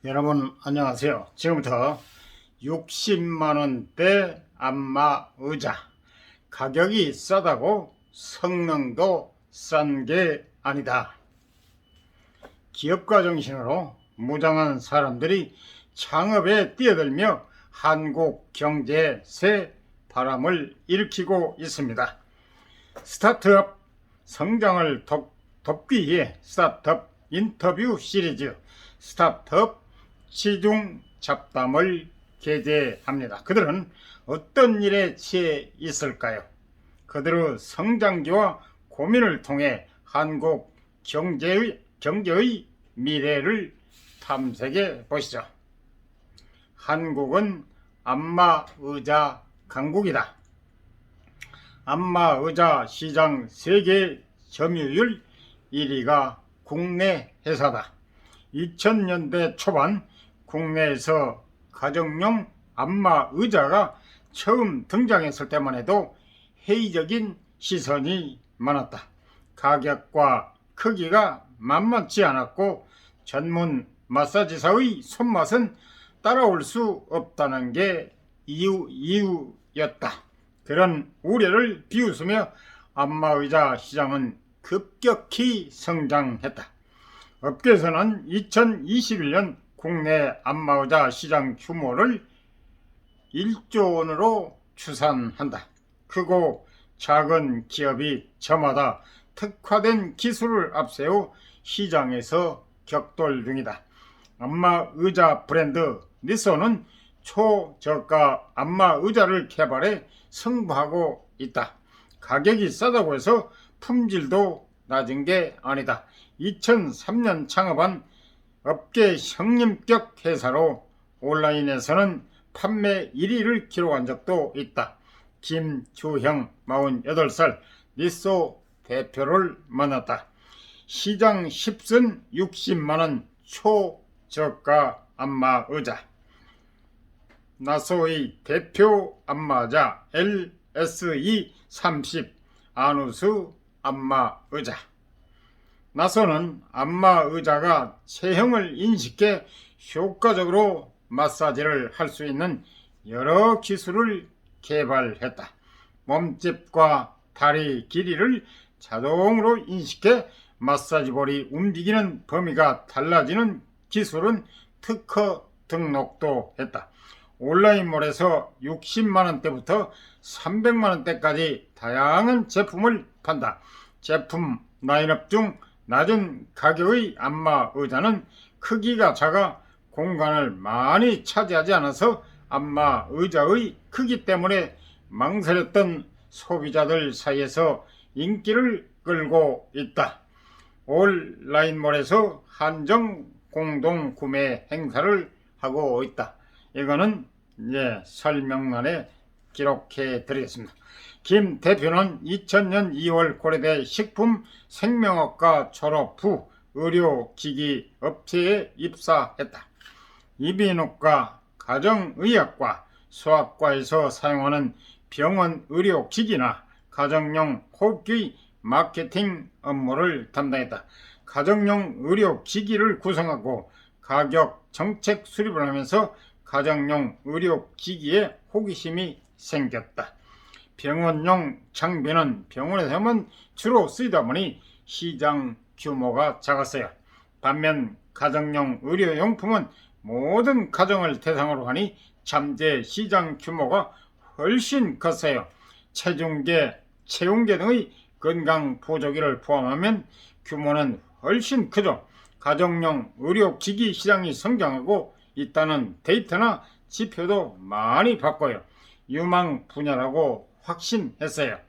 여러분 안녕하세요. 지금부터 60만원대 안마 의자, 가격이 싸다고 성능도 싼 게 아니다. 기업가 정신으로 무장한 사람들이 창업에 뛰어들며 한국 경제에 새 바람을 일으키고 있습니다. 스타트업 성장을 돕기 위해 스타트업 인터뷰 시리즈 스타트업 시중 잡담을 게재합니다. 그들은 어떤 일에 취해 있을까요? 그들의 성장기와 고민을 통해 한국 경제의 미래를 탐색해 보시죠. 한국은 안마의자 강국이다. 안마의자 시장 세계 점유율 1위가 국내 회사다. 2000년대 초반 국내에서 가정용 안마의자가 처음 등장했을 때만 해도 회의적인 시선이 많았다. 가격과 크기가 만만치 않았고 전문 마사지사의 손맛은 따라올 수 없다는 게 이유였다. 그런 우려를 비웃으며 안마의자 시장은 급격히 성장했다. 업계에서는 2021년 국내 안마의자 시장 규모를 1조 원으로 추산한다. 크고 작은 기업이 저마다 특화된 기술을 앞세워 시장에서 격돌 중이다. 안마의자 브랜드 니소는 초저가 안마의자를 개발해 승부하고 있다. 가격이 싸다고 해서 품질도 낮은 게 아니다. 2003년 창업한 업계 형님격 회사로 온라인에서는 판매 1위를 기록한 적도 있다. 김주형 48살 니소 대표를 만났다. 시장 10승 60만원 초저가 안마의자. 나소의 대표 안마의자 LSE30 아누스 안마의자. 나소는 안마의자가 체형을 인식해 효과적으로 마사지를 할 수 있는 여러 기술을 개발했다. 몸집과 다리 길이를 자동으로 인식해 마사지볼이 움직이는 범위가 달라지는 기술은 특허 등록도 했다. 온라인몰에서 60만원대부터 300만원대까지 다양한 제품을 판다. 제품 라인업 중 낮은 가격의 안마의자는 크기가 작아 공간을 많이 차지하지 않아서 안마의자의 크기 때문에 망설였던 소비자들 사이에서 인기를 끌고 있다. 온라인몰에서 한정 공동 구매 행사를 하고 있다. 이거는 설명란에 기록해 드리겠습니다. 김 대표는 2000년 2월 고려대 식품생명학과 졸업 후 의료기기 업체에 입사했다. 이비인후과, 가정의학과, 소아과에서 사용하는 병원 의료기기나 가정용 호흡기 마케팅 업무를 담당했다. 가정용 의료기기를 구성하고 가격 정책 수립을 하면서 가정용 의료기기에 호기심이 생겼다. 병원용 장비는 병원에서만 주로 쓰이다 보니 시장 규모가 작았어요. 반면 가정용 의료용품은 모든 가정을 대상으로 하니 잠재 시장 규모가 훨씬 컸어요. 체중계, 체온계 등의 건강 보조기를 포함하면 규모는 훨씬 크죠. 가정용 의료기기 시장이 성장하고 있다는 데이터나 지표도 많이 봤고요. 유망 분야라고 확신했어요.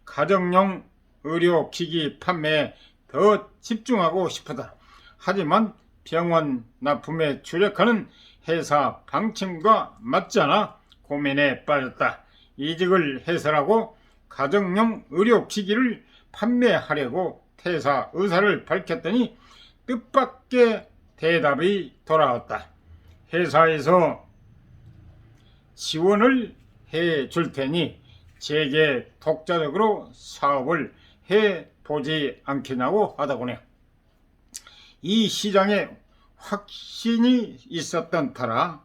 가정용 의료기기 판매에 더 집중하고 싶다. 하지만 병원 납품에 주력하는 회사 방침과 맞지 않아 고민에 빠졌다. 이직을 해설하고 가정용 의료기기를 판매하려고 퇴사 의사를 밝혔더니 뜻밖의 대답이 돌아왔다. 회사에서 지원을 해 줄 테니 제게 독자적으로 사업을 해 보지 않겠냐고 하더군요. 이 시장에 확신이 있었던 터라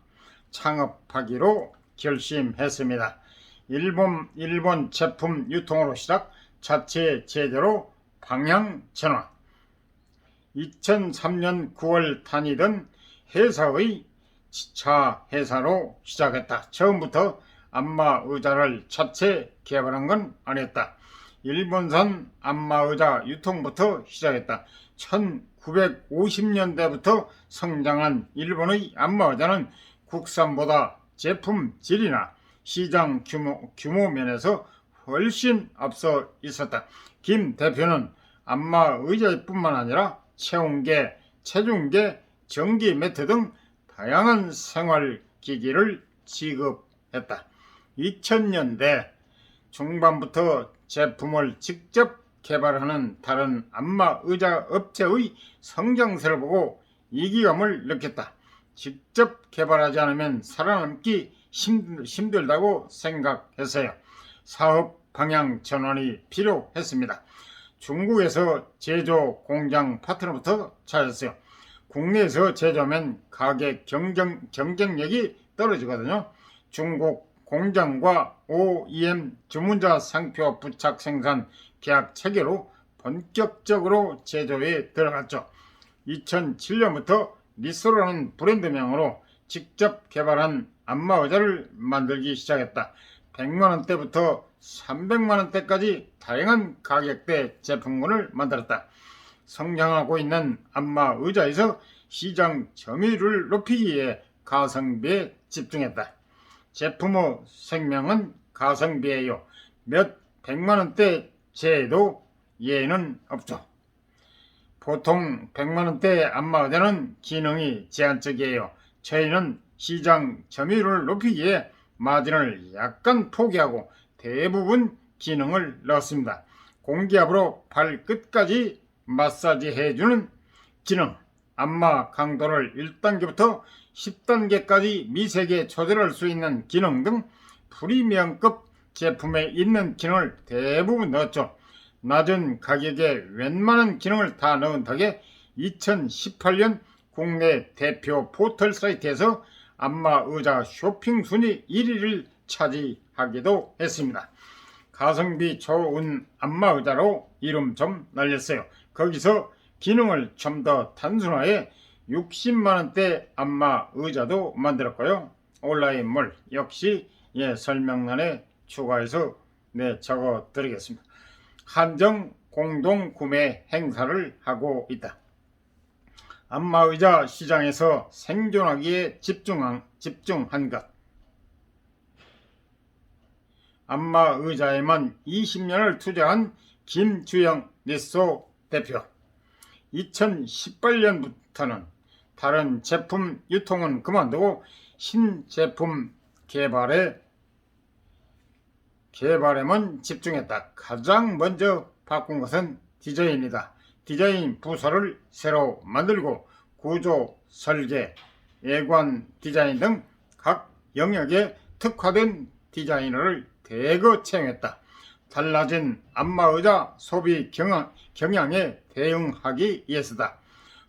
창업하기로 결심했습니다. 일본 제품 유통으로 시작, 자체 제재로 방향 전환. 2003년 9월 다니던 회사의 지차 회사로 시작했다. 처음부터 안마의자를 자체 개발한 건 아니었다. 일본산 안마의자 유통부터 시작했다. 1950년대부터 성장한 일본의 안마의자는 국산보다 제품 질이나 시장 규모 면에서 훨씬 앞서 있었다. 김 대표는 안마의자뿐만 아니라 체온계, 체중계, 전기 매트 등 다양한 생활기기를 지급했다. 2000년대 중반부터 제품을 직접 개발하는 다른 안마의자 업체의 성장세를 보고 위기감을 느꼈다. 직접 개발하지 않으면 살아남기 힘들다고 생각했어요. 사업 방향 전환이 필요했습니다. 중국에서 제조 공장 파트너부터 찾았어요. 국내에서 제조하면 가격 경쟁력이 떨어지거든요. 중국 공장과 OEM 주문자 상표 부착 생산 계약 체계로 본격적으로 제조에 들어갔죠. 2007년부터 리소라는 브랜드명으로 직접 개발한 안마의자를 만들기 시작했다. 100만원대부터 300만원대까지 다양한 가격대 제품군을 만들었다. 성장하고 있는 안마의자에서 시장 점유율을 높이기 위해 가성비에 집중했다. 제품의 생명은 가성비예요. 몇 백만원대 제에도 예외는 없죠. 보통 100만원대 안마의자는 기능이 제한적이에요. 저희는 시장 점유율을 높이기 위해 마진을 약간 포기하고 대부분 기능을 넣었습니다. 공기압으로 발끝까지 마사지 해주는 기능, 안마 강도를 1단계부터 10단계까지 미세게 조절할 수 있는 기능 등 프리미엄급 제품에 있는 기능을 대부분 넣었죠. 낮은 가격에 웬만한 기능을 다 넣은 덕에 2018년 국내 대표 포털 사이트에서 안마의자 쇼핑 순위 1위를 차지하기도 했습니다. 가성비 좋은 안마의자로 이름 좀 날렸어요. 거기서 기능을 좀 더 단순화해 60만원대 안마의자도 만들었고요. 온라인몰 역시 설명란에 추가해서 적어 드리겠습니다. 한정 공동 구매 행사를 하고 있다. 안마의자 시장에서 생존하기에 집중한 것. 안마의자에만 20년을 투자한 김주영 리소 대표. 2018년부터는 다른 제품 유통은 그만두고 신제품 개발에만 집중했다. 가장 먼저 바꾼 것은 디자인이다. 디자인 부서를 새로 만들고 구조, 설계, 외관 디자인 등 각 영역에 특화된 디자이너를 대거 채용했다. 달라진 안마의자 소비 경향에 대응하기 위해서다.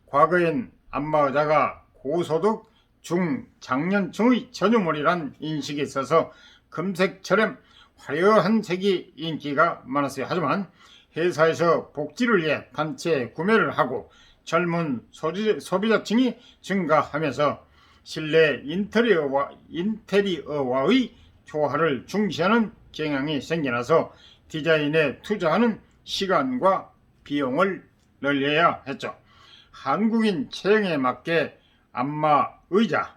과거엔 안마의자가 고소득 중장년층의 전유물이란 인식이 있어서 금색처럼 화려한 색이 인기가 많았어요. 하지만 회사에서 복지를 위해 단체 구매를 하고 젊은 소비자층이 증가하면서 실내 인테리어와의 조화를 중시하는 경향이 생겨나서 디자인에 투자하는 시간과 비용을 늘려야 했죠. 한국인 체형에 맞게 안마의자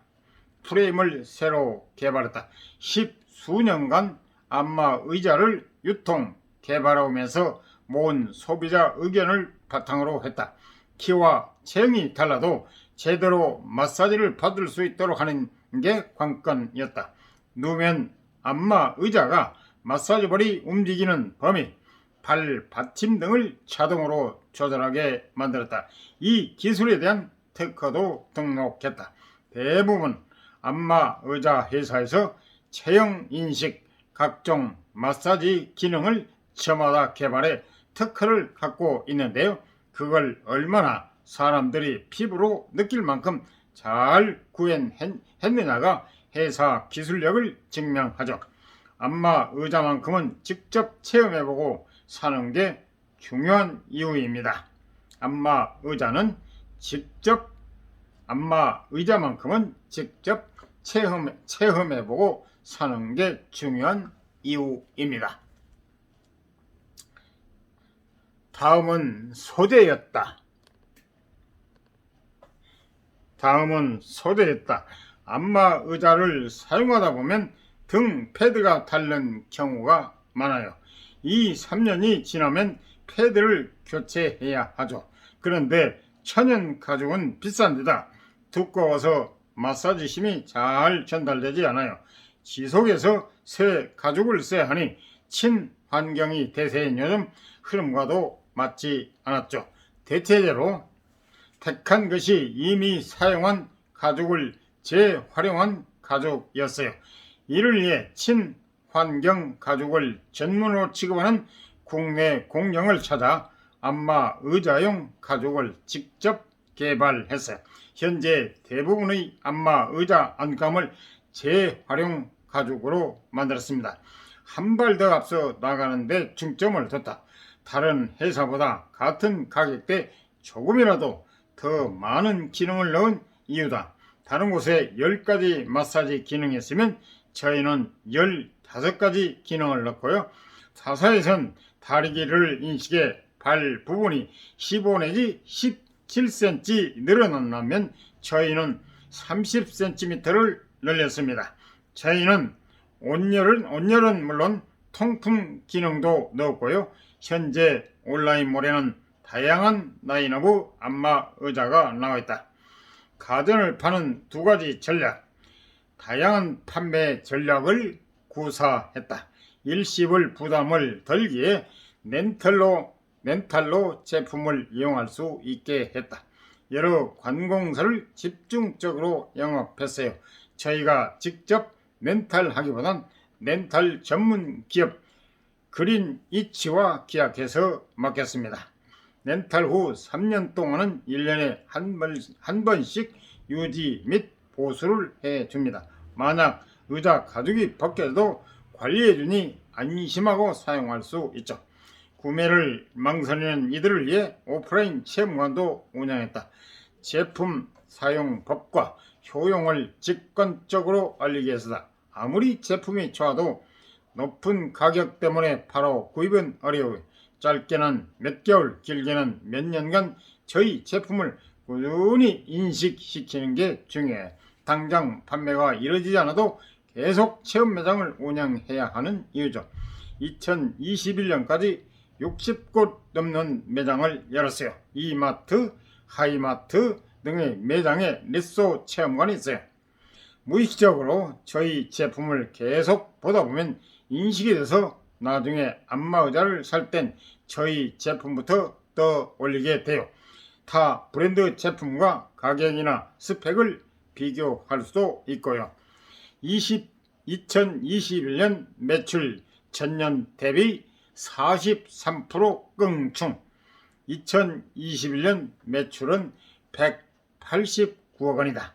프레임을 새로 개발했다. 10수년간 안마의자를 유통 개발하면서 모은 소비자 의견을 바탕으로 했다. 키와 체형이 달라도 제대로 마사지를 받을 수 있도록 하는 게 관건이었다. 누우면 안마의자가 마사지볼이 움직이는 범위, 발 받침 등을 자동으로 조절하게 만들었다. 이 기술에 대한 특허도 등록했다. 대부분 안마의자 회사에서 체형 인식, 각종 마사지 기능을 저마다 개발해 특허를 갖고 있는데요. 그걸 얼마나 사람들이 피부로 느낄 만큼 잘 구현했느냐가 회사 기술력을 증명하죠. 안마 의자만큼은 직접 체험해보고 사는 게 중요한 이유입니다. 안마 의자만큼은 직접 체험해보고 사는 게 중요한 이유입니다. 다음은 소재였다. 안마 의자를 사용하다 보면 등 패드가 닳는 경우가 많아요. 3년이 지나면 패드를 교체해야 하죠. 그런데 천연 가죽은 비싼데다 두꺼워서 마사지 힘이 잘 전달되지 않아요. 지속해서 새 가죽을 써야 하니 친환경이 대세인 요즘 흐름과도 맞지 않았죠. 대체제로 택한 것이 이미 사용한 가죽을 재활용한 가죽이었어요. 이를 위해 친환경 가죽을 전문으로 취급하는 국내 공정을 찾아 안마 의자용 가죽을 직접 개발했어요. 현재 대부분의 안마 의자 안감을 재활용 가죽으로 만들었습니다. 한 발 더 앞서 나가는데 중점을 뒀다. 다른 회사보다 같은 가격대 조금이라도 더 많은 기능을 넣은 이유다. 다른 곳에 10가지 마사지 기능이 있으면 저희는 15가지 기능을 넣고요. 타사에선 다리 길이를 인식해 발 부분이 15 내지 17cm 늘어난다면 저희는 30cm를 늘렸습니다. 저희는 온열은 물론 통풍 기능도 넣었고요. 현재 온라인몰에는 다양한 라인업의 안마 의자가 나와 있다. 가전을 파는 2가지 전략, 다양한 판매 전략을 구사했다. 일시불 부담을 덜기에 렌탈로 제품을 이용할 수 있게 했다. 여러 관공서를 집중적으로 영업했어요. 저희가 직접 렌탈하기보단 렌탈 전문 기업 그린이치와 계약해서 맡겼습니다. 렌탈 후 3년 동안은 1년에 한 번씩 유지 및 보수를 해줍니다. 만약 의자 가죽이 벗겨도 관리해주니 안심하고 사용할 수 있죠. 구매를 망설이는 이들을 위해 오프라인 체험관도 운영했다. 제품 사용법과 효용을 직관적으로 알리기 위해서다. 아무리 제품이 좋아도 높은 가격 때문에 바로 구입은 어려워요. 짧게는 몇 개월, 길게는 몇 년간 저희 제품을 꾸준히 인식시키는 게 중요해요. 당장 판매가 이루어지지 않아도 계속 체험 매장을 운영해야 하는 이유죠. 2021년까지 60곳 넘는 매장을 열었어요. 이마트, 하이마트 등의 매장에 리소 체험관이 있어요. 무의식적으로 저희 제품을 계속 보다 보면 인식이 돼서 나중에 안마 의자를 살 땐 저희 제품부터 떠올리게 돼요. 타 브랜드 제품과 가격이나 스펙을 비교할 수도 있고요. 2021년 매출 전년 대비 43% 껑충. 2021년 매출은 189억 원이다.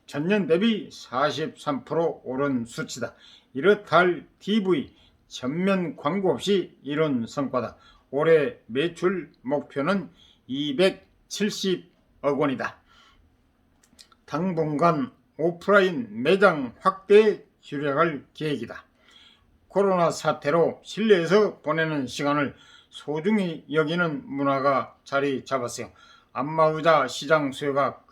전년 대비 43% 오른 수치다. 이렇다 할 TV 전면 광고 없이 이룬 성과다. 올해 매출 목표는 270억 원이다. 당분간 오프라인 매장 확대에 주력할 계획이다. 코로나 사태로 실내에서 보내는 시간을 소중히 여기는 문화가 자리 잡았어요. 안마의자 시장 수요가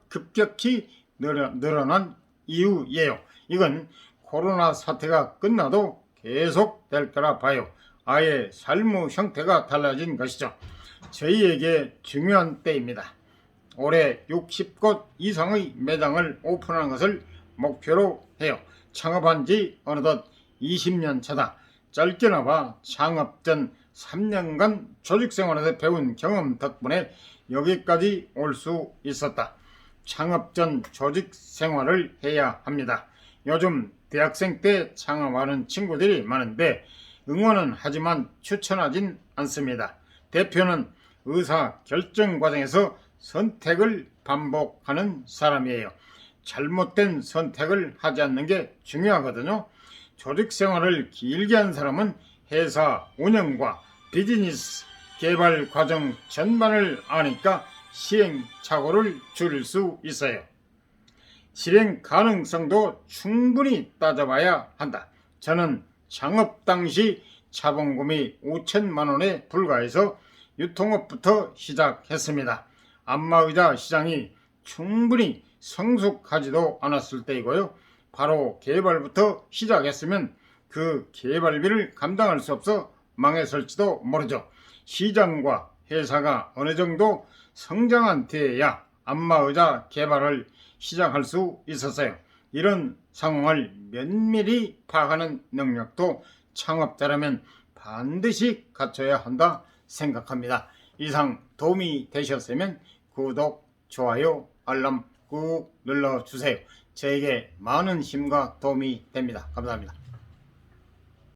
급격히 늘어난 이유예요. 이건 코로나 사태가 끝나도 계속 될 거라 봐요. 아예 삶의 형태가 달라진 것이죠. 저희에게 중요한 때입니다. 올해 60곳 이상의 매장을 오픈하는 것을 목표로 해요. 창업한 지 어느덧 20년 차다. 짧게나마 창업 전 3년간 조직생활에서 배운 경험 덕분에 여기까지 올 수 있었다. 창업 전 조직생활을 해야 합니다. 요즘 대학생 때 창업하는 친구들이 많은데 응원은 하지만 추천하진 않습니다. 대표는 의사 결정 과정에서 선택을 반복하는 사람이에요. 잘못된 선택을 하지 않는 게 중요하거든요. 조직 생활을 길게 한 사람은 회사 운영과 비즈니스 개발 과정 전반을 아니까 시행착오를 줄일 수 있어요. 실행 가능성도 충분히 따져봐야 한다. 저는 창업 당시 자본금이 5천만 원에 불과해서 유통업부터 시작했습니다. 안마의자 시장이 충분히 성숙하지도 않았을 때이고요. 바로 개발부터 시작했으면 그 개발비를 감당할 수 없어 망했을지도 모르죠. 시장과 회사가 어느 정도 성장한 뒤에야 안마의자 개발을 시작할 수 있었어요. 이런 상황을 면밀히 파악하는 능력도 창업자라면 반드시 갖춰야 한다 생각합니다. 이상 도움이 되셨으면 구독, 좋아요, 알람 꾹 눌러주세요. 저에게 많은 힘과 도움이 됩니다. 감사합니다.